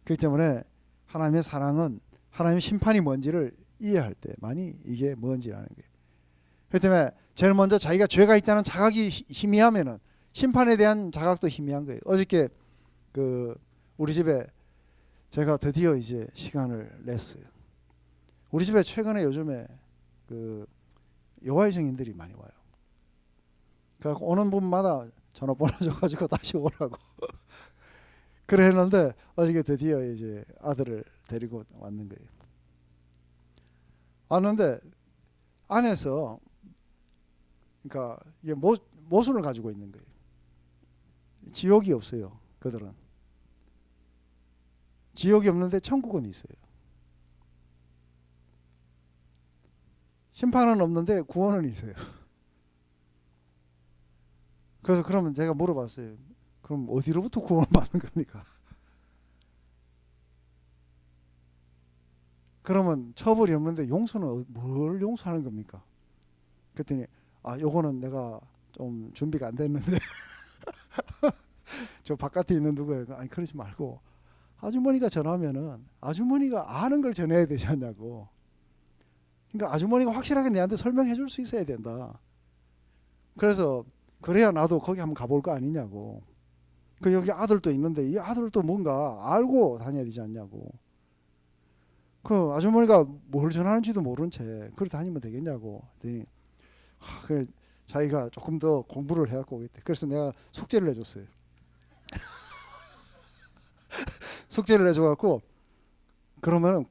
그렇기 때문에 하나님의 사랑은 하나님의 심판이 뭔지를 이해할 때만이 이게 뭔지라는 거예요. 그렇기 때문에 제일 먼저 자기가 죄가 있다는 자각이 희미하면은 심판에 대한 자각도 희미한 거예요. 어저께 우리 집에 제가 드디어 이제 시간을 냈어요. 우리 집에 최근에 요즘에 여호와의 증인들이 많이 와요. 그래서 오는 분마다 전화번호 줘가지고 다시 오라고 그래 했는데 어저께 드디어 이제 아들을 데리고 왔는 거예요. 왔는데 안에서 그러니까 이게 모순을 가지고 있는 거예요. 지옥이 없어요. 그들은 지옥이 없는데 천국은 있어요. 심판은 없는데 구원은 있어요. 그래서 그러면 제가 물어봤어요. 그럼 어디로부터 구원을 받는 겁니까? 그러면 처벌이 없는데 용서는 뭘 용서하는 겁니까? 그랬더니 요거는 내가 좀 준비가 안 됐는데 저 바깥에 있는 누구예요? 아니 그러지 말고 아주머니가 전화하면은 아주머니가 아는 걸 전해야 되지 않냐고. 그러니까 아주머니가 확실하게 내한테 설명해 줄 수 있어야 된다. 그래서 그래야 나도 거기 한번 가볼 거 아니냐고. 여기 아들도 있는데 이 아들도 뭔가 알고 다녀야 되지 않냐고. 그 아주머니가 뭘 전하는지도 모른 채 그래 다니면 되겠냐고. 그랬더니 그래 자기가 조금 더 공부를 해갖고 오겠대. 그래서 내가 숙제를 내줬어요. 숙제를 내줘갖고 그러면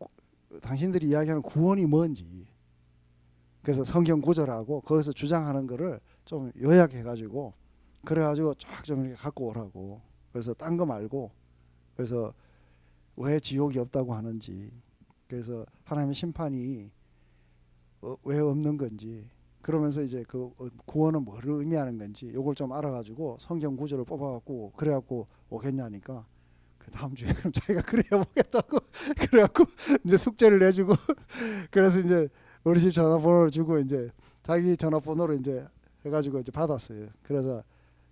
당신들이 이야기하는 구원이 뭔지 그래서 성경 구절하고 거기서 주장하는 거를 좀 요약해가지고 그래가지고 쫙 좀 이렇게 갖고 오라고. 그래서 딴 거 말고 그래서 왜 지옥이 없다고 하는지 그래서 하나님의 심판이 왜 없는 건지 그러면서 이제 구원은 뭐를 의미하는 건지 요걸 좀 알아가지고 성경 구절을 뽑아갖고 그래갖고 오겠냐니까 그 다음 주에 그럼 자기가 그래야 오겠다고 그래갖고 이제 숙제를 내주고 그래서 이제 우리 집 전화번호를 주고 이제 자기 전화번호로 이제 해가지고 이제 받았어요. 그래서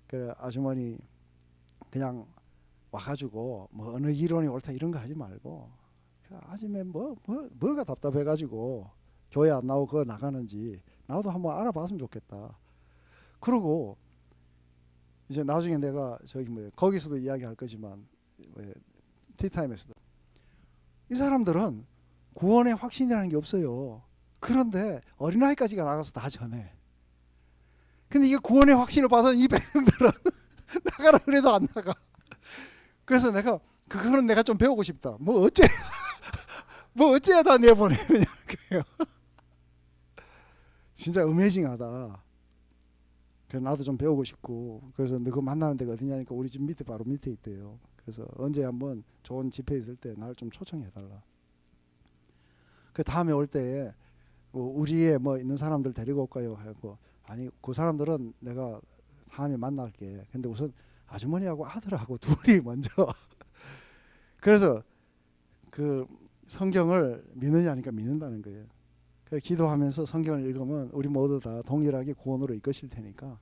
그래 아주머니 그냥 와가지고 뭐 어느 이론이 옳다 이런 거 하지 말고 아침에 뭐가 답답해가지고 교회 안 나오고 그거 나가는지 나도 한번 알아봤으면 좋겠다. 그러고 이제 나중에 내가 거기서도 이야기할 거지만 티타임에서도 이 사람들은 구원의 확신이라는 게 없어요. 그런데 어린아이까지가 나가서 다 전해. 근데 이게 구원의 확신을 받은 이 백성들은 나가라 그래도 안 나가. 그래서 내가 그거는 내가 좀 배우고 싶다. 뭐 어째야 다 내보내느냐 그래요. 진짜 어메이징하다. 그래서 나도 좀 배우고 싶고 그래서 너가 만나는 데가 어디냐니까 우리 집 밑에 바로 밑에 있대요. 그래서 언제 한번 좋은 집회 있을 때 날 좀 초청해달라. 그 다음에 올 때에 우리에 있는 사람들 데리고 올까요? 하고 아니 그 사람들은 내가 다음에 만날게. 근데 우선 아주머니하고 아들하고 둘이 먼저 그래서 성경을 믿느냐니까 믿는다는 거예요. 그래서 기도하면서 성경을 읽으면 우리 모두 다 동일하게 구원으로 이끄실 테니까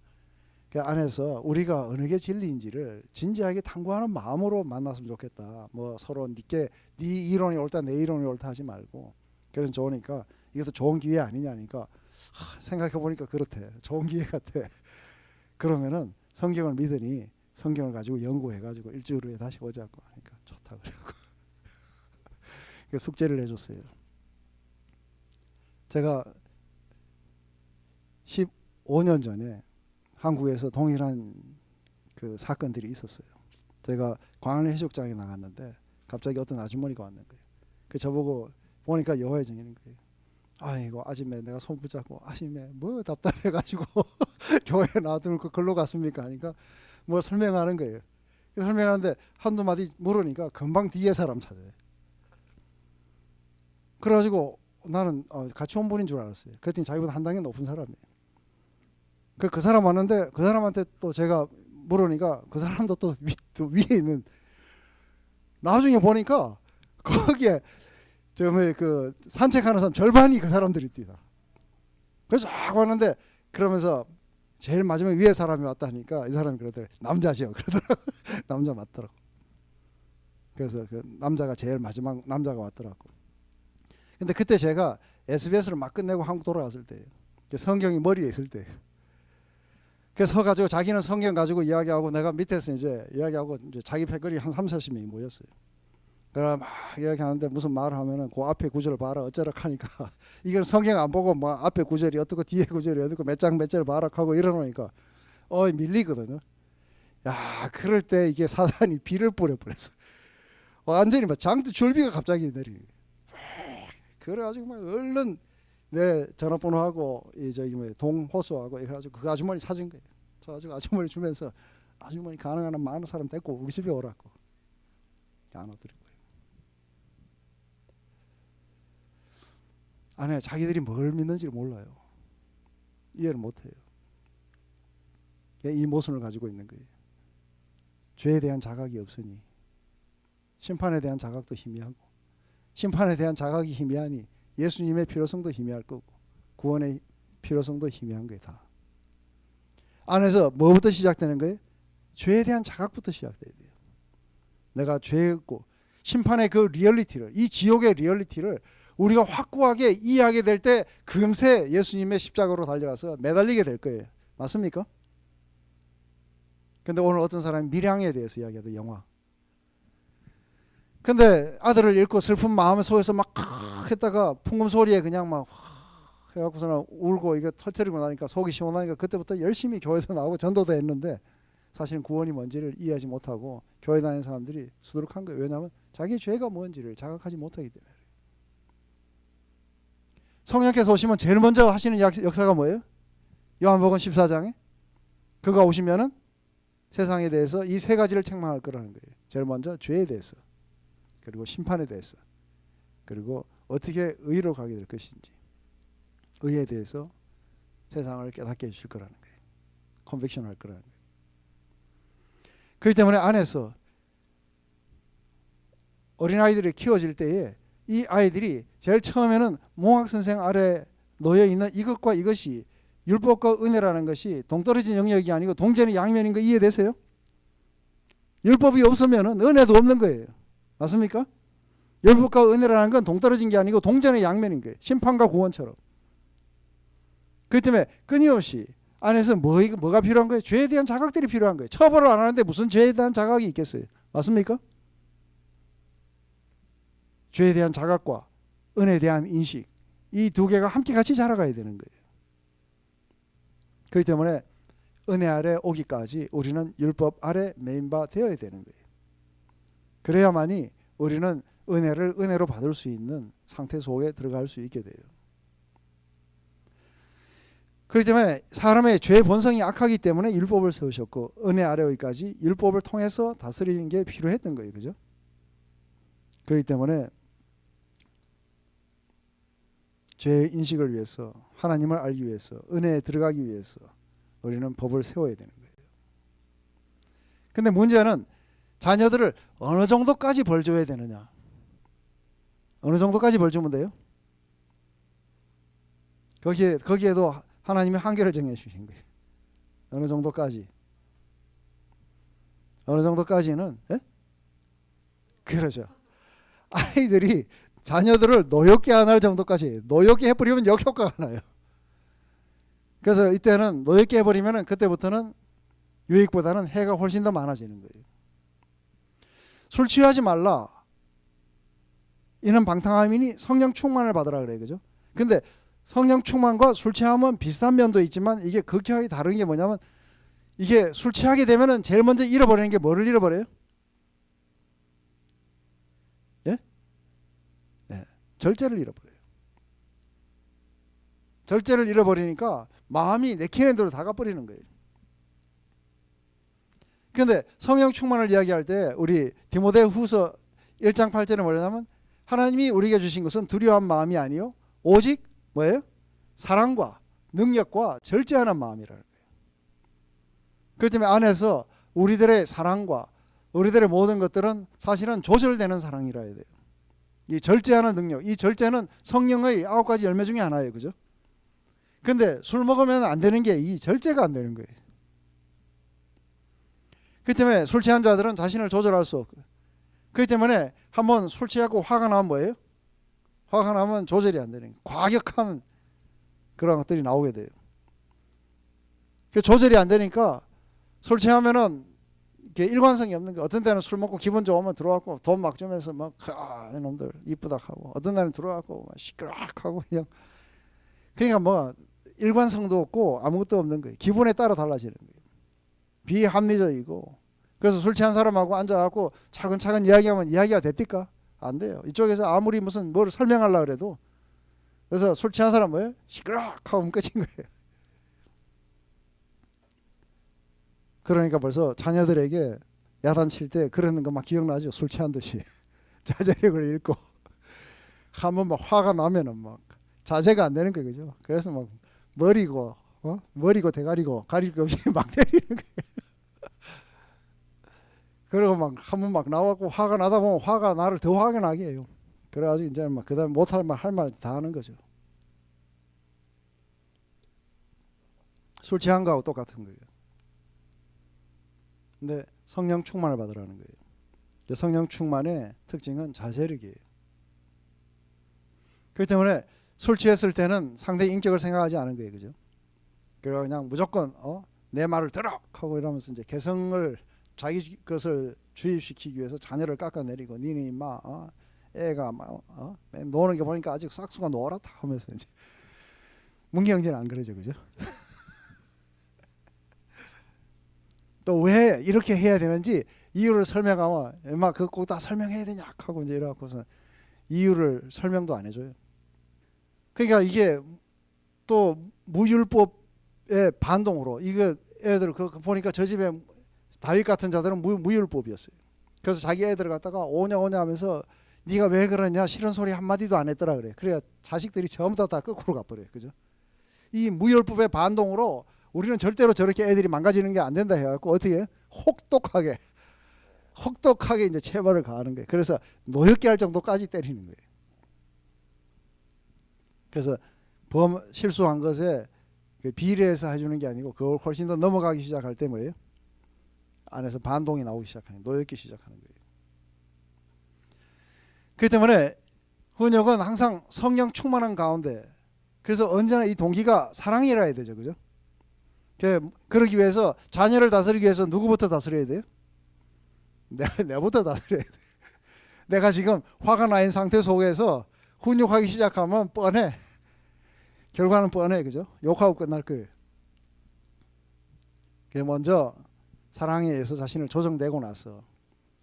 그 안에서 우리가 어느 게 진리인지를 진지하게 탐구하는 마음으로 만났으면 좋겠다. 서로 네 이론이 옳다 내 이론이 옳다 하지 말고 그래서 좋으니까 이것도 좋은 기회 아니냐니까 생각해보니까 그렇대. 좋은 기회 같아. 그러면은 성경을 믿으니 성경을 가지고 연구해가지고 일주일 후에 다시 오자고 하니까 좋다 그래갖고 숙제를 내줬어요. 제가 15년 전에 한국에서 동일한 사건들이 있었어요. 제가 광안리 해수욕장에 나갔는데 갑자기 어떤 아주머니가 왔는 거예요. 저보고 보니까 여호와의 증인인 거예요. 아이고 아침에 내가 손 붙잡고 아침에 답답해가지고 교회 놔두고 글로 갔습니까 하니까 설명하는 거예요. 설명하는데 한두 마디 물으니까 금방 뒤에 사람 찾아요. 그래가지고 나는 같이 온 분인 줄 알았어요. 그랬더니 자기보다 한 단계 높은 사람이에요. 그 사람 왔는데 그 사람한테 또 제가 물으니까 그 사람도 또 위에 있는 나중에 보니까 거기에 산책하는 사람 절반이 그 사람들이 뛰다. 그래서 쫙 왔는데 그러면서 제일 마지막에 위에 사람이 왔다니까 이 사람이 그러더라고요. 남자죠. 그러더라고요. 남자 맞더라고. 그래서 그 남자가 제일 마지막 남자가 왔더라고. 근데 그때 제가 SBS를 막 끝내고 한국 돌아왔을 때예요. 성경이 머리에 있을 때예요. 그래서 서가지고 자기는 성경 가지고 이야기하고 내가 밑에서 이제 이야기하고 이제 자기 패거리 한 30-40명이 모였어요. 그래 막 이야기하는데 무슨 말을 하면은 그 앞에 구절을 봐라 어쩌라 하니까 이걸 성경 안 보고 막 앞에 구절이 어떻고 뒤에 구절이 어떻고 몇 장 몇 절 봐라 하고 이러놓으니까 밀리거든요. 야 그럴 때 이게 사단이 비를 뿌려버렸어. 완전히 막 장대 줄비가 갑자기 내리는 거예요. 그래가지고 막 얼른 내 전화번호하고 이 저기 뭐 동호수하고 이래가지고 그 아주머니 찾은 거예요. 저가지고 아주머니 주면서 아주머니 가능한 한 많은 사람 데리고 우리 집에 오라고 안 오더라고요. 아니 자기들이 뭘 믿는지를 몰라요. 이해를 못해요. 이 모순을 가지고 있는 거예요. 죄에 대한 자각이 없으니 심판에 대한 자각도 희미하고 심판에 대한 자각이 희미하니 예수님의 필요성도 희미할 거고 구원의 필요성도 희미한 거예요. 다 안에서 뭐부터 시작되는 거예요? 죄에 대한 자각부터 시작돼야 돼요. 내가 죄였고 심판의 그 리얼리티를 이 지옥의 리얼리티를 우리가 확고하게 이해하게 될 때 금세 예수님의 십자가로 달려가서 매달리게 될 거예요. 맞습니까? 근데 오늘 어떤 사람이 밀양에 대해서 이야기하던 영화. 근데 아들을 잃고 슬픈 마음 속에서 막 했다가 풍금 소리에 그냥 막 해갖고서는 울고 이거 털터리고 나니까 속이 시원하니까 그때부터 열심히 교회도 나오고 전도도 했는데 사실은 구원이 뭔지를 이해하지 못하고 교회 다니는 사람들이 수두룩한 거예요. 왜냐하면 자기 죄가 뭔지를 자각하지 못하기 때문에. 성령께서 오시면 제일 먼저 하시는 역사가 뭐예요? 요한복음 14장에 그가 오시면은 세상에 대해서 이 세 가지를 책망할 거라는 거예요. 제일 먼저 죄에 대해서, 그리고 심판에 대해서, 그리고 어떻게 의로 가게 될 것인지, 의에 대해서 세상을 깨닫게 해주실 거라는 거예요. 컨빅션 할 거라는 거예요. 그렇기 때문에 안에서 어린아이들이 키워질 때에 이 아이들이 제일 처음에는 몽학선생 아래 놓여있는 이것과 이것이 율법과 은혜라는 것이 동떨어진 영역이 아니고 동전의 양면인 거 이해되세요? 율법이 없으면 은혜도 없는 거예요. 맞습니까? 율법과 은혜라는 건 동떨어진 게 아니고 동전의 양면인 거예요. 심판과 구원처럼. 그렇기 때문에 끊임없이 안에서 뭐가 필요한 거예요? 죄에 대한 자각들이 필요한 거예요. 처벌을 안 하는데 무슨 죄에 대한 자각이 있겠어요? 맞습니까? 죄에 대한 자각과 은혜에 대한 인식, 이 두 개가 함께 같이 자라가야 되는 거예요. 그렇기 때문에 은혜 아래 오기까지 우리는 율법 아래 메인바 되어야 되는 거예요. 그래야만이 우리는 은혜를 은혜로 받을 수 있는 상태 속에 들어갈 수 있게 돼요. 그렇기 때문에 사람의 죄 본성이 악하기 때문에 율법을 세우셨고 은혜 아래 오기까지 율법을 통해서 다스리는 게 필요했던 거예요. 그죠? 그렇기 때문에 죄의 인식을 위해서, 하나님을 알기 위해서, 은혜에 들어가기 위해서 우리는 법을 세워야 되는 거예요. 근데 문제는 자녀들을 어느 정도까지 벌 줘야 되느냐. 어느 정도까지 벌 주면 돼요? 거기에도 하나님이 한계를 정해 주신 거예요. 어느 정도까지. 어느 정도까지는, 예? 그러죠. 아이들이 자녀들을 노엽게 안 할 정도까지, 노엽게 해버리면 역효과가 나요. 그래서 이때는 노엽게 해버리면 그때부터는 유익보다는 해가 훨씬 더 많아지는 거예요. 술 취하지 말라. 이는 방탕함이니 성령 충만을 받으라 그래요. 그죠? 근데 성령 충만과 술 취함은 비슷한 면도 있지만 이게 극히 다른 게 뭐냐면 이게 술 취하게 되면은 제일 먼저 잃어버리는 게 뭐를 잃어버려요? 예? 네. 절제를 잃어버려요. 절제를 잃어버리니까 마음이 내키는 대로 다 가버리는 거예요. 그런데 성령 충만을 이야기할 때 우리 디모데 후서 1장 8절에 뭐냐면 하나님이 우리에게 주신 것은 두려워한 마음이 아니요 오직 뭐예요? 사랑과 능력과 절제하는 마음이라는 거예요. 그렇기 때문에 안에서 우리들의 사랑과 우리들의 모든 것들은 사실은 조절되는 사랑이라 해야 돼요. 이 절제하는 능력, 이 절제는 성령의 9가지 열매 중에 하나예요. 그죠? 근데 술 먹으면 안 되는 게 이 절제가 안 되는 거예요. 그렇기 때문에 술 취한 자들은 자신을 조절할 수 없고 그렇기 때문에 한번 술 취하고 화가 나면 뭐예요? 화가 나면 조절이 안 되는 거예요. 과격한 그런 것들이 나오게 돼요. 그 조절이 안 되니까 술 취하면은 이게 일관성이 없는 거. 어떤 때는 술 먹고 기분 좋으면 들어왔고 돈 막 주면서 막 이놈들 이쁘다 하고, 어떤 날은 들어왔고 막 시끄럽하고 그냥, 그러니까 뭐 일관성도 없고 아무것도 없는 거예요. 기분에 따라 달라지는 거예요. 비합리적이고. 그래서 술 취한 사람하고 앉아갖고 차근차근 이야기하면 이야기가 됩니까? 안 돼요. 이쪽에서 아무리 무슨 뭘 설명하려고 그래도. 그래서 술 취한 사람 뭐예요? 시끄럽하고 하면 끝인 거예요. 그러니까 벌써 자녀들에게 야단칠 때 그러는 거 막 기억나죠? 술 취한 듯이 자제력을 잃고 한번 막 화가 나면은 막 자제가 안 되는 거예요, 그죠? 그래서 막 머리고 대가리고 가릴 것 없이 막 때리는 거예요. 그리고 막 한번 막 나와갖고 화가 나다 보면 화가 나를 더 화가 나게 해요. 그래가지고 이제 막 그다음 못할 말 할 말 다 하는 거죠. 술 취한 거하고 똑같은 거예요. 근데 성령 충만을 받으라는 거예요. 성령 충만의 특징은 자제력이에요. 그렇기 때문에 술 취했을 때는 상대의 인격을 생각하지 않은 거예요, 그죠? 그리고 그냥 무조건 내 말을 들어 하고 이러면서 이제 개성을 자기 것을 주입시키기 위해서 자녀를 깎아내리고, 니네 임마 애가 막 노는 게 보니까 아직 싹수가 노랗다 하면서 이제 문경제는 안 그러죠, 그죠? 또 왜 이렇게 해야 되는지 이유를 설명하면 막 그거 꼭 다 설명해야 되냐 하고 이제 이래갖고서 이유를 설명도 안 해줘요. 그러니까 이게 또 무율법의 반동으로, 이거 애들 그 보니까 저 집에 다윗 같은 자들은 무율법이었어요. 그래서 자기 애들 갖다가 오냐 하면서 네가 왜 그러냐 싫은 소리 한마디도 안 했더라 그래. 그래야 자식들이 전부 다 거꾸로 가버려요, 그죠? 이 무율법의 반동으로 우리는 절대로 저렇게 애들이 망가지는 게 안 된다 해갖고 어떻게 혹독하게 이제 체벌을 가하는 거예요. 그래서 노엽게 할 정도까지 때리는 거예요. 그래서 실수한 것에 비례해서 해주는 게 아니고 그걸 훨씬 더 넘어가기 시작할 때 뭐예요? 안에서 반동이 나오기 시작하는, 노엽기 시작하는 거예요. 그렇기 때문에 훈육은 항상 성령 충만한 가운데, 그래서 언제나 이 동기가 사랑이라 해야 되죠, 그죠? 그러기 위해서, 자녀를 다스리기 위해서 누구부터 다스려야 돼요? 내부터 다스려야 돼요. 내가 지금 화가 나 있는 상태 속에서 훈육하기 시작하면 뻔해. 결과는 뻔해, 그죠? 욕하고 끝날 거예요. 먼저 사랑에 의해서 자신을 조정되고 나서,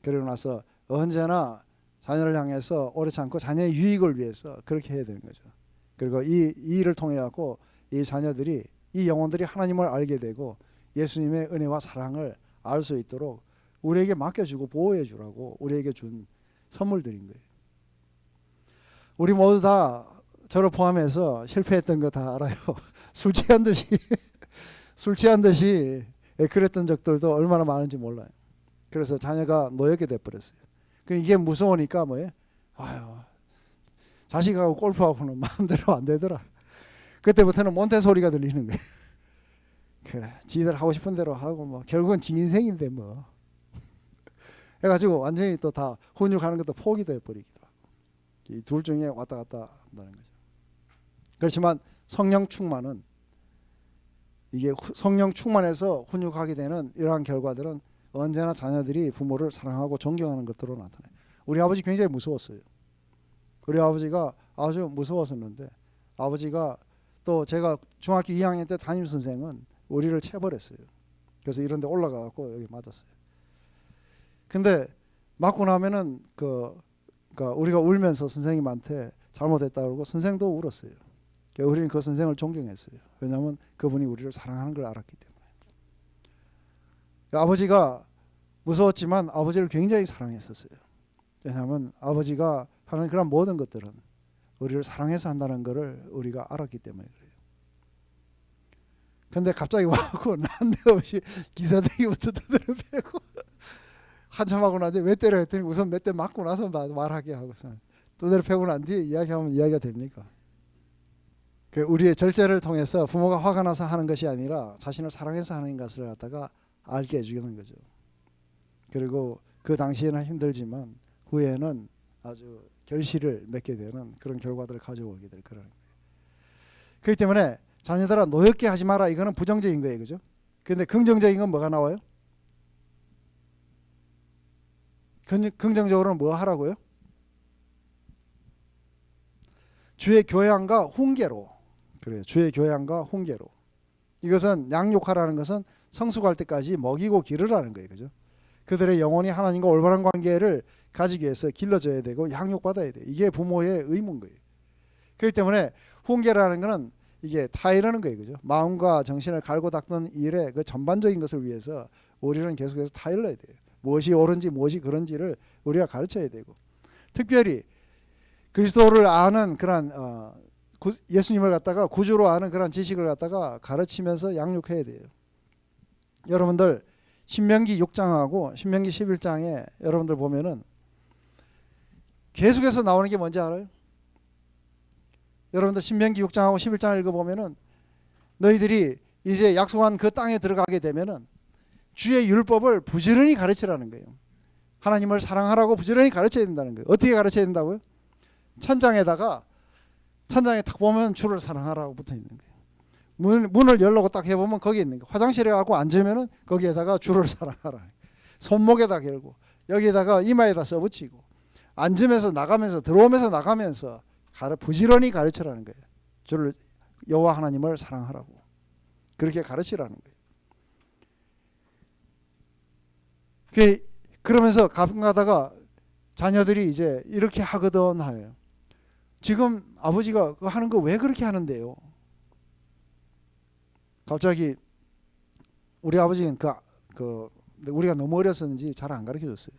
그러고 나서 언제나 자녀를 향해서 오래지 않고 자녀의 유익을 위해서 그렇게 해야 되는 거죠. 그리고 이 일을 통해 갖고 이 자녀들이, 이 영혼들이 하나님을 알게 되고 예수님의 은혜와 사랑을 알 수 있도록 우리에게 맡겨주고 보호해 주라고 우리에게 준 선물들인 거예요. 우리 모두 다 저를 포함해서 실패했던 거 다 알아요. 술 취한 듯이 그랬던 적들도 얼마나 많은지 몰라요. 그래서 자녀가 노엽게 돼버렸어요. 이게 무서우니까 뭐예요? 자식하고 골프하고는 마음대로 안 되더라. 그때부터는 몬테소리가 들리는 거예요. 그래, 지들 하고 싶은 대로 하고 뭐 결국은 지 인생인데 뭐 해가지고 완전히 또 다 훈육하는 것도 포기도 해버리기도 하고, 이 둘 중에 왔다 갔다 한다는 거죠. 그렇지만 성령 충만은, 이게 성령 충만해서 훈육하게 되는 이러한 결과들은 언제나 자녀들이 부모를 사랑하고 존경하는 것으로 나타나요. 우리 아버지 굉장히 무서웠어요. 우리 아버지가 아주 무서웠었는데, 아버지가 또 제가 중학교 2학년 때 담임 선생은 우리를 체벌했어요. 그래서 이런 데 올라가갖고 여기 맞았어요. 근데 맞고 나면은 그러니까 우리가 울면서 선생님한테 잘못했다 그러고 선생도 울었어요. 그러니까 우리는 그 선생을 존경했어요. 왜냐하면 그분이 우리를 사랑하는 걸 알았기 때문에. 그러니까 아버지가 무서웠지만 아버지를 굉장히 사랑했었어요. 왜냐하면 아버지가 하는 그런 모든 것들은 우리를 사랑해서 한다는 것을 우리가 알았기 때문에 그래요. 근데 갑자기 와갖고 난데없이 기사대기부터 두드려 패고 한참 하고 나는데 왜 때려 했더니 우선 몇 대 맞고 나서 말하게 하고서 두드려 패고 난 뒤에 이야기하면 이야기가 됩니까? 우리의 절제를 통해서 부모가 화가 나서 하는 것이 아니라 자신을 사랑해서 하는 것을 갖다가 알게 해주는 거죠. 그리고 그 당시에는 힘들지만 후에는 아주 결실을 맺게 되는 그런 결과들을 가져오게 될 거라는 거예요. 그렇기 때문에 자녀들아 노엽게 하지 마라. 이거는 부정적인 거예요. 그죠? 근데 긍정적인 건 뭐가 나와요? 긍정적으로는 뭐 하라고요? 주의 교양과 훈계로. 그래요. 주의 교양과 훈계로. 이것은 양육하라는 것은 성숙할 때까지 먹이고 기르라는 거예요. 그죠? 그들의 영혼이 하나님과 올바른 관계를 가지기 위해서 길러줘야 되고 양육받아야 돼요. 이게 부모의 의무인 거예요. 그렇기 때문에 훈계라는 것은 이게 타이르는 거예요. 그죠? 마음과 정신을 갈고 닦는 일의 그 전반적인 것을 위해서 우리는 계속해서 타일러야 돼요. 무엇이 옳은지 무엇이 그런지를 우리가 가르쳐야 되고, 특별히 그리스도를 아는 그런 예수님을 갖다가 구주로 아는 그런 지식을 갖다가 가르치면서 양육해야 돼요. 여러분들 신명기 6장하고 신명기 11장에 여러분들 보면은 계속해서 나오는 게 뭔지 알아요? 여러분들 신명기 6장하고 11장을 읽어보면은 너희들이 이제 약속한 그 땅에 들어가게 되면은 주의 율법을 부지런히 가르치라는 거예요. 하나님을 사랑하라고 부지런히 가르쳐야 된다는 거예요. 어떻게 가르쳐야 된다고요? 천장에 딱 보면 주를 사랑하라고 붙어 있는 거예요. 문을 열려고 딱 해보면 거기에 있는 거예요. 화장실에 가고 앉으면은 거기에다가 주를 사랑하라. 손목에다 걸고 여기에다가 이마에다 써붙이고 앉으면서 나가면서 들어오면서 나가면서 부지런히 가르치라는 거예요. 주를 여호와 하나님을 사랑하라고 그렇게 가르치라는 거예요. 그러면서 가끔 가다가 자녀들이 이제 이렇게 하거든 하요. 지금 아버지가 하는 거 왜 그렇게 하는데요? 갑자기 우리 아버지는 우리가 너무 어렸었는지 잘 안 가르쳐 줬어요.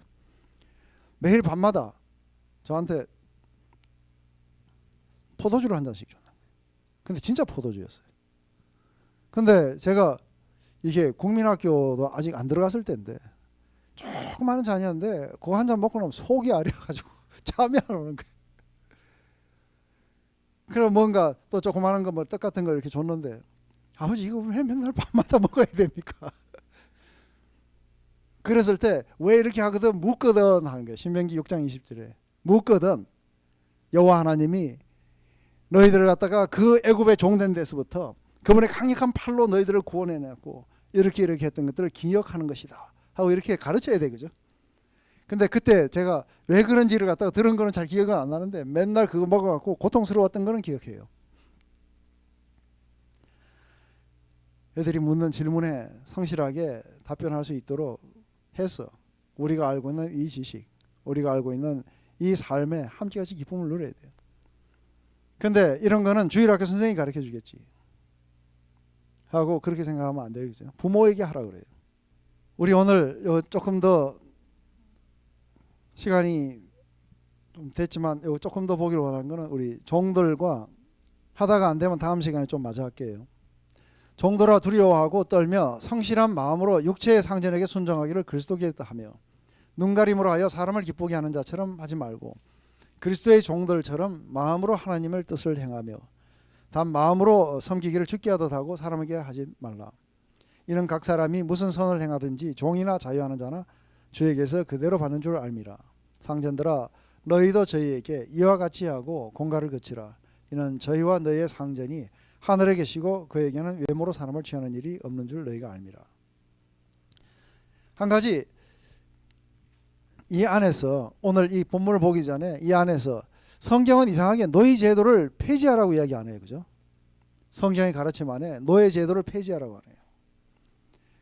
매일 밤마다 저한테 포도주를 한 잔씩 줬나. 근데 진짜 포도주였어요. 근데 제가 이게 국민학교도 아직 안 들어갔을 때인데 조그마한 자녀인데 그거 한 잔 먹고 나면 속이 아려가지고 잠이 안 오는 거예요. 그럼 뭔가 또 조그마한 거 떡 같은 걸 이렇게 줬는데 아버지 이거 왜 맨날 밤마다 먹어야 됩니까? 그랬을 때 왜 이렇게 하거든 묻거든 하는 거예요. 신명기 6장 20절에 묻거든 여호와 하나님이 너희들을 갖다가 그 애굽의 종된 데서부터 그분의 강력한 팔로 너희들을 구원해냈고 이렇게 했던 것들을 기억하는 것이다 하고 이렇게 가르쳐야 되겠죠. 근데 그때 제가 왜 그런지를 갖다가 들은 거는 잘 기억은 안 나는데 맨날 그거 먹어갖고 고통스러웠던 거는 기억해요. 애들이 묻는 질문에 성실하게 답변할 수 있도록 해서 우리가 알고 있는 이 지식, 우리가 알고 있는 이 삶에 함께같이 기쁨을 누려야 돼요. 근데 이런 거는 주일학교 선생님이 가르쳐 주겠지 하고 그렇게 생각하면 안 되겠죠. 부모에게 하라 그래요. 우리 오늘 조금 더 시간이 좀 됐지만 조금 더 보기를 원하는 거는 우리 종들과 하다가 안 되면 다음 시간에 좀 마저 할게요. 종들아 두려워하고 떨며 성실한 마음으로 육체의 상전에게 순종하기를 그리스도께 하며 눈가림으로 하여 사람을 기쁘게 하는 자처럼 하지 말고 그리스도의 종들처럼 마음으로 하나님의 뜻을 행하며 단 마음으로 섬기기를 주께 하듯 하고 사람에게 하지 말라. 이는 각 사람이 무슨 선을 행하든지 종이나 자유하는 자나 주에게서 그대로 받는 줄 알미라. 상전들아 너희도 저희에게 이와 같이 하고 공갈을 거치라. 이는 저희와 너희의 상전이 하늘에 계시고 그에게는 외모로 사람을 취하는 일이 없는 줄 너희가 알미라. 한 가지 이 안에서 오늘 이 본문을 보기 전에 이 안에서 성경은 이상하게 노예 제도를 폐지하라고 이야기 안 해요. 그죠? 성경의 가르침 안에 노예 제도를 폐지하라고 안 해요.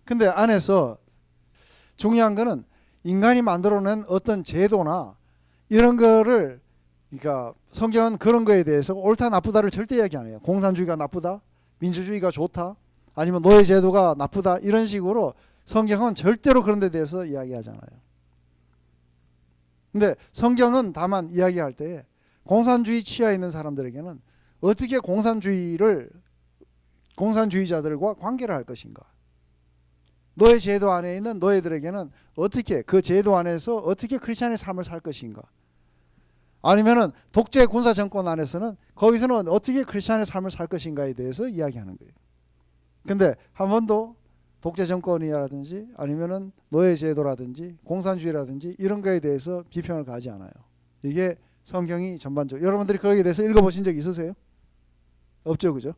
근데 안에서 중요한 거는 인간이 만들어낸 어떤 제도나 이런 거를 그러니까 성경은 그런 거에 대해서 옳다 나쁘다를 절대 이야기 안 해요. 공산주의가 나쁘다, 민주주의가 좋다, 아니면 노예 제도가 나쁘다 이런 식으로 성경은 절대로 그런 데 대해서 이야기하잖아요. 근데 성경은 다만 이야기할 때 공산주의 치하에 있는 사람들에게는 어떻게 공산주의자들과 관계를 할 것인가, 노예 제도 안에 있는 노예들에게는 어떻게 그 제도 안에서 어떻게 크리스찬의 삶을 살 것인가, 아니면은 독재 군사 정권 안에서는 거기서는 어떻게 크리스찬의 삶을 살 것인가에 대해서 이야기하는 거예요. 근데 한 번도 독재 정권이라든지 아니면은 노예 제도라든지 공산주의라든지 이런 거에 대해서 비평을 가하지 않아요. 이게 성경이 전반적으로 여러분들이 거기에 대해서 읽어보신 적 있으세요? 없죠, 그죠?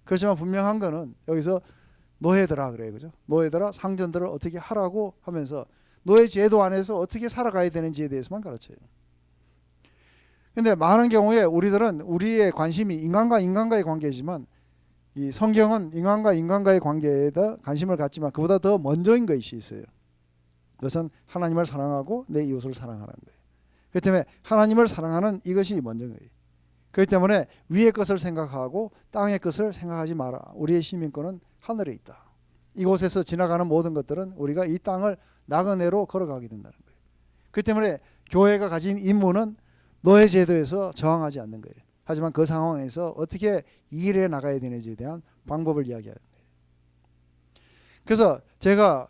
그렇지만 분명한 거는 여기서 노예들아 그래요, 그죠? 노예들아 상전들을 어떻게 하라고 하면서 노예 제도 안에서 어떻게 살아가야 되는지에 대해서만 가르쳐요. 근데 많은 경우에 우리들은 우리의 관심이 인간과 인간과의 관계지만 이 성경은 인간과 인간과의 관계에다 관심을 갖지만 그보다 더 먼저인 것이 있어요. 그것은 하나님을 사랑하고 내 이웃을 사랑하는 거예요. 그렇기 때문에 하나님을 사랑하는 이것이 먼저인 거예요. 그렇기 때문에 위의 것을 생각하고 땅의 것을 생각하지 마라. 우리의 시민권은 하늘에 있다. 이곳에서 지나가는 모든 것들은 우리가 이 땅을 나그네로 걸어가게 된다는 거예요. 그렇기 때문에 교회가 가진 임무는 노예 제도에서 저항하지 않는 거예요. 하지만 그 상황에서 어떻게 일해 나가야 되는지에 대한 방법을 이야기하는 거예요. 그래서 제가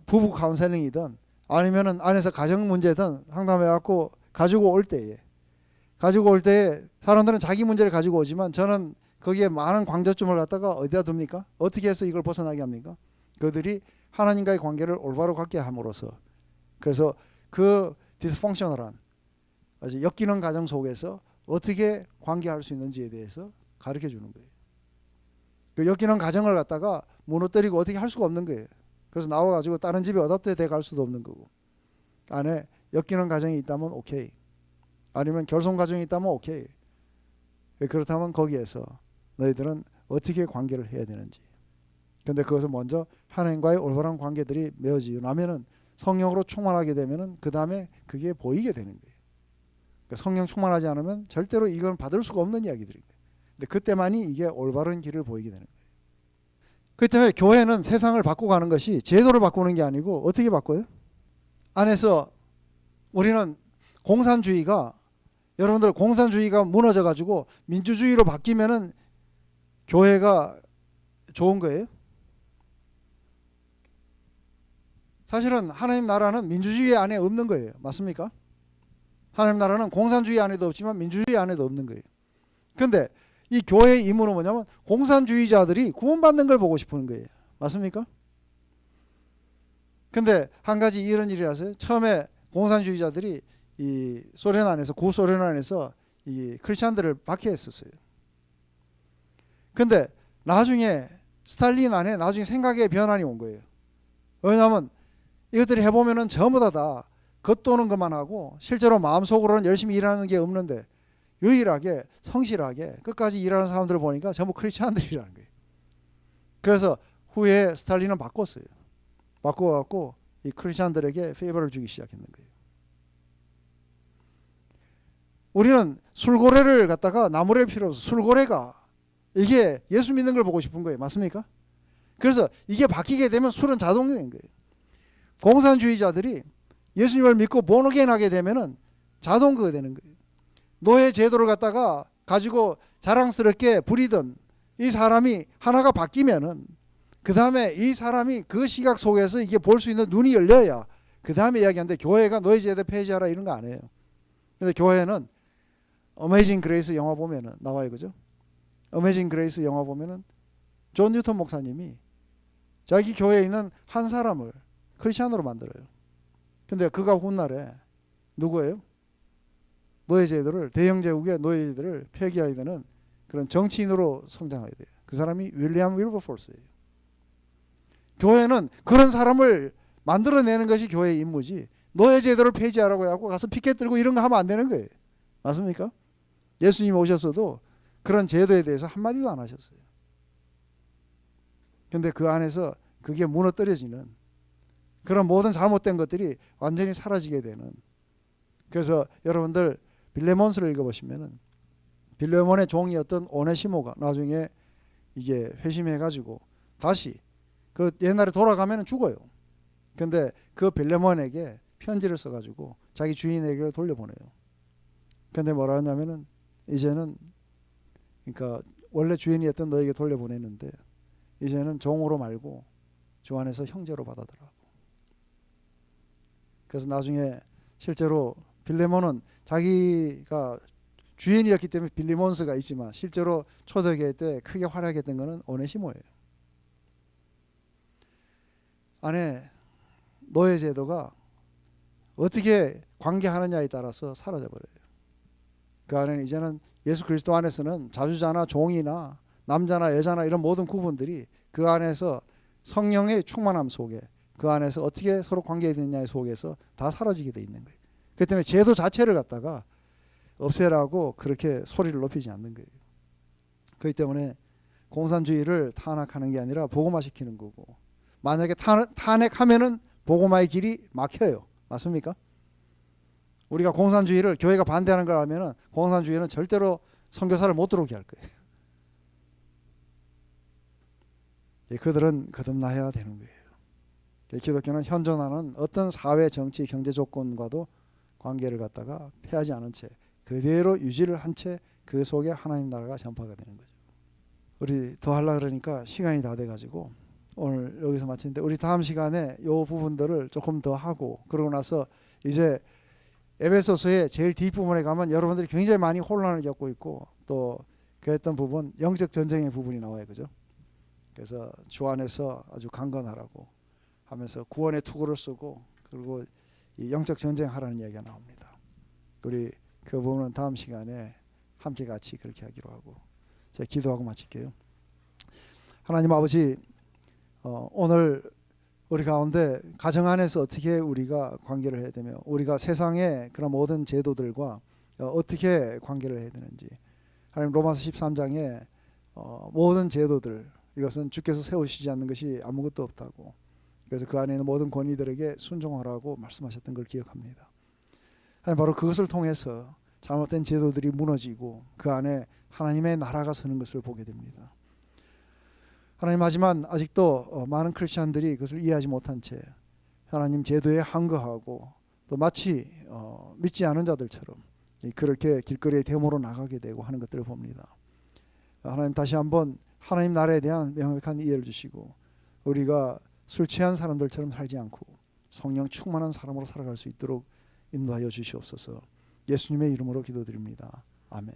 부부 카운셀링이든 아니면은 안에서 가정 문제든 상담해 갖고 가지고 올 때에 사람들은 자기 문제를 가지고 오지만 저는 거기에 많은 강조점을 갖다가 어디다 둡니까? 어떻게 해서 이걸 벗어나게 합니까? 그들이 하나님과의 관계를 올바로 갖게 함으로써 그래서 그 디스펑셔널한 아주 엮이는 가정 속에서 어떻게 관계할 수 있는지에 대해서 가르쳐 주는 거예요. 그 엮이는 가정을 갖다가 무너뜨리고 어떻게 할 수가 없는 거예요. 그래서 나와가지고 다른 집에 어답트 돼 갈 수도 없는 거고 안에 엮이는 가정이 있다면 오케이 아니면 결손 가정이 있다면 오케이 그렇다면 거기에서 너희들은 어떻게 관계를 해야 되는지 근데 그것을 먼저 하나님과의 올바른 관계들이 맺어지고 나면은 성령으로 충만하게 되면은 그 다음에 그게 보이게 되는 거예요. 그러니까 성령 충만하지 않으면 절대로 이건 받을 수가 없는 이야기들인 거예요. 근데 그때만이 이게 올바른 길을 보이게 되는 거예요. 그렇기 때문에 교회는 세상을 바꿔가는 것이 제도를 바꾸는 게 아니고 어떻게 바꿔요? 안에서 우리는 공산주의가 여러분들 공산주의가 무너져 가지고 민주주의로 바뀌면은 교회가 좋은 거예요? 사실은 하나님 나라는 민주주의 안에 없는 거예요. 맞습니까? 하나님 나라는 공산주의 안에도 없지만 민주주의 안에도 없는 거예요. 그런데 이 교회의 임무는 뭐냐면 공산주의자들이 구원받는 걸 보고 싶은 거예요. 맞습니까? 근데 한 가지 이런 일이 라서요. 처음에 공산주의자들이 이 소련 안에서 구소련 안에서 이 크리스찬들을 박해했었어요. 근데 나중에 스탈린 안에 나중에 생각의 변환이 온 거예요. 왜냐하면 이것들이 해보면은 전부 다 겉도는 것만 하고 실제로 마음속으로는 열심히 일하는 게 없는데 유일하게 성실하게 끝까지 일하는 사람들을 보니까 전부 크리스찬들이라는 거예요. 그래서 후에 스탈린은 바꿨어요. 바꿔갖고 이 크리스찬들에게 페이버를 주기 시작했는 거예요. 우리는 술고래를 갖다가 나무랄 필요 없어. 술고래가 이게 예수 믿는 걸 보고 싶은 거예요. 맞습니까? 그래서 이게 바뀌게 되면 술은 자동이 된 거예요. 공산주의자들이 예수님을 믿고 본어게인 하게 되면은 자동 그거 되는 거예요. 노예 제도를 갖다가 가지고 자랑스럽게 부리던 이 사람이 하나가 바뀌면은 그 다음에 이 사람이 그 시각 속에서 이게 볼 수 있는 눈이 열려야 그 다음에 이야기하는데 교회가 노예 제도 폐지하라 이런 거 안 해요. 근데 교회는 어메이징 그레이스 영화 보면은 나와요, 그죠? 어메이징 그레이스 영화 보면은 존 뉴턴 목사님이 자기 교회에 있는 한 사람을 크리스찬으로 만들어요. 근데 그가 훗날에 누구예요? 노예제도를 대영 제국의 노예제도를 폐기해야 되는 그런 정치인으로 성장해야 돼요. 그 사람이 윌리엄 윌버포스예요. 교회는 그런 사람을 만들어내는 것이 교회의 임무지 노예제도를 폐지하라고 하고 가서 피켓 들고 이런 거 하면 안 되는 거예요. 맞습니까? 예수님 오셨어도 그런 제도에 대해서 한마디도 안 하셨어요. 근데 그 안에서 그게 무너뜨려지는 그런 모든 잘못된 것들이 완전히 사라지게 되는 그래서 여러분들 빌레몬스를 읽어보시면은 빌레몬의 종이었던 오네시모가 나중에 이게 회심해가지고 다시 그 옛날에 돌아가면 죽어요. 근데 그 빌레몬에게 편지를 써가지고 자기 주인에게 돌려보내요. 근데 뭐라 하냐면은 이제는 그러니까 원래 주인이었던 너에게 돌려보냈는데 이제는 종으로 말고 주 안에서 형제로 받아들라고. 그래서 나중에 실제로 빌레몬은 자기가 주인이었기 때문에 빌리몬스가 있지만 실제로 초대교회 때 크게 활약했던 것은 오네시모예요. 안에 노예 제도가 어떻게 관계하느냐에 따라서 사라져 버려요. 그 안에는 이제는 예수 그리스도 안에서는 자주자나 종이나 남자나 여자나 이런 모든 구분들이 그 안에서 성령의 충만함 속에 그 안에서 어떻게 서로 관계되느냐의 속에서 다 사라지게 돼 있는 거예요. 그렇기 때문에 제도 자체를 갖다가 없애라고 그렇게 소리를 높이지 않는 거예요. 그렇기 때문에 공산주의를 탄핵하는 게 아니라 복음화시키는 거고, 만약에 탄핵하면은 복음화의 길이 막혀요. 맞습니까? 우리가 공산주의를 교회가 반대하는 걸 알면은 공산주의는 절대로 선교사를 못 들어오게 할 거예요. 그들은 거듭나야 되는 거예요. 기독교는 현존하는 어떤 사회, 정치, 경제 조건과도 관계를 갖다가 폐하지 않은 채 그대로 유지를 한 채 그 속에 하나님 나라가 전파가 되는 거죠. 우리 더 하려고 그러니까 시간이 다 돼가지고 오늘 여기서 마치는데, 우리 다음 시간에 이 부분들을 조금 더 하고 그러고 나서 이제 에베소서의 제일 뒷부분에 가면 여러분들이 굉장히 많이 혼란을 겪고 있고 또 그랬던 부분, 영적 전쟁의 부분이 나와요. 그죠? 그래서 주 안에서 아주 강건하라고 하면서 구원의 투구를 쓰고 그리고 이 영적 전쟁하라는 이야기가 나옵니다. 우리 그 부분은 다음 시간에 함께 같이 그렇게 하기로 하고, 제가 기도하고 마칠게요. 하나님 아버지, 오늘 우리 가운데 가정 안에서 어떻게 우리가 관계를 해야 되며 우리가 세상의 그런 모든 제도들과 어떻게 관계를 해야 되는지, 하나님 로마서 13장에 모든 제도들, 이것은 주께서 세우시지 않는 것이 아무것도 없다고, 그래서 그 안에 있는 모든 권위들에게 순종하라고 말씀하셨던 걸 기억합니다. 하나님, 바로 그것을 통해서 잘못된 제도들이 무너지고 그 안에 하나님의 나라가 서는 것을 보게 됩니다. 하나님, 하지만 아직도 많은 크리스찬들이 그것을 이해하지 못한 채 하나님 제도에 항거하고 또 마치 믿지 않은 자들처럼 그렇게 길거리에 데모로 나가게 되고 하는 것들을 봅니다. 하나님, 다시 한번 하나님 나라에 대한 명확한 이해를 주시고 우리가 술 취한 사람들처럼 살지 않고 성령 충만한 사람으로 살아갈 수 있도록 인도하여 주시옵소서. 예수님의 이름으로 기도드립니다. 아멘.